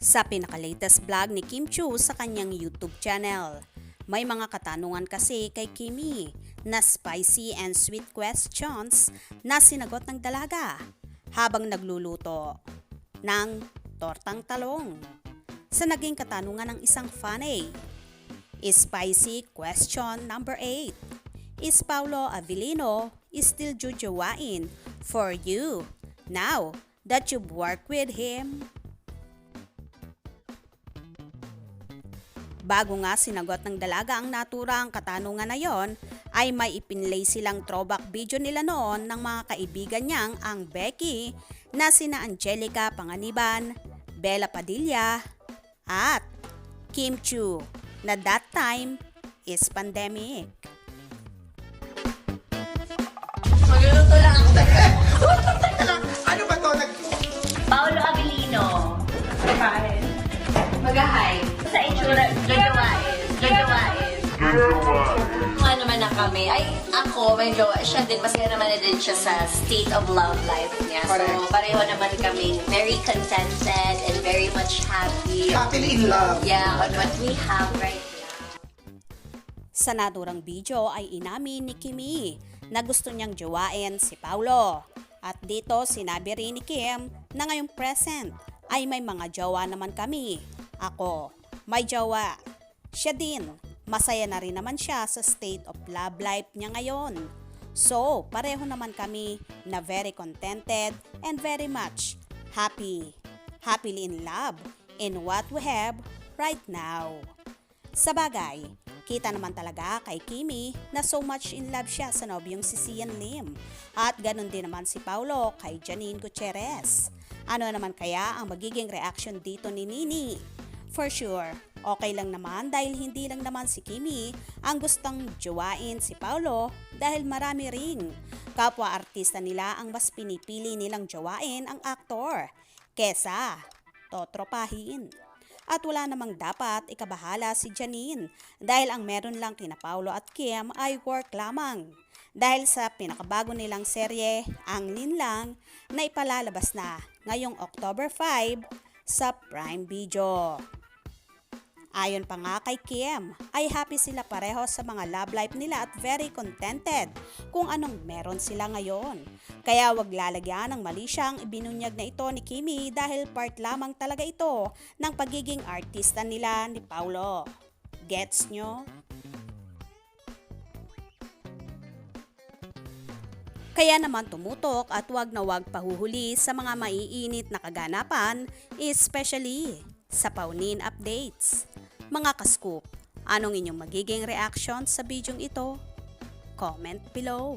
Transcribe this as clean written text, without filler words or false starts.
Sa pinaka-latest vlog ni Kim Chiu sa kanyang YouTube channel. May mga katanungan kasi kay Kimi na spicy and sweet questions na sinagot ng dalaga habang nagluluto ng tortang talong. Sa naging katanungan ng isang funny, spicy question number 8. Is Paulo Avellino still jujuwain for you now that you've worked with him? Bago nga sinagot ng dalaga ang naturang katanungan na yon, ay may ipinlay silang throwback video nila noon ng mga kaibigan niyang ang Becky na sina Angelica Panganiban, Bella Padilla at Kim Chiu na that time is pandemic. Magluluto lang ako. Ano ba to? Paolo Avellino. Kumain. Mag-hi. Sa itsura, gagawain. Mga naman na kami. Ay, ako, may jowa. Siya din, masaya naman na din siya sa state of love life niya. So, Correct. pareho naman kami very contented and very much happy. Happily in love. Yeah, on what we have right now. Sa naturang video ay inamin ni Kimi na gusto niyang jowain si Paulo. At dito sinabi rin ni Kim na ngayong present ay may mga jowa naman kami. Ako, may jowa. Siya din, masaya na rin naman siya sa state of love life niya ngayon. So, pareho naman kami na very contented and very much happily in love in what we have right now. Sa bagay, kita naman talaga kay Kimi na so much in love siya sa nobyong si Sian Lim. At ganun din naman si Paulo kay Janine Gutierrez. Ano naman kaya ang magiging reaction dito ni Nini? For sure, okay lang naman dahil hindi lang naman si Kimi ang gustong jowain si Paulo dahil marami ring kapwa artista nila ang mas pinipili nilang jowain ang aktor kesa totropahin. At wala namang dapat ikabahala si Janine dahil ang meron lang kina Paulo at Kim ay work lamang. Dahil sa pinakabago nilang serye, ang Linlang, na ipalalabas na ngayong October 5 sa Prime Video. Ayon pa nga kay Kim, ay happy sila pareho sa mga love life nila at very contented kung anong meron sila ngayon. Kaya wag lalagyan ng mali siyang ibinunyag na ito ni Kimi dahil part lamang talaga ito ng pagiging artista nila ni Paulo. Gets nyo? Kaya naman tumutok at wag na wag pahuhuli sa mga maiinit na kaganapan, especially sa Paunin updates. Mga ka-scoop, anong inyong magiging reaction sa bidyong ito? Comment below.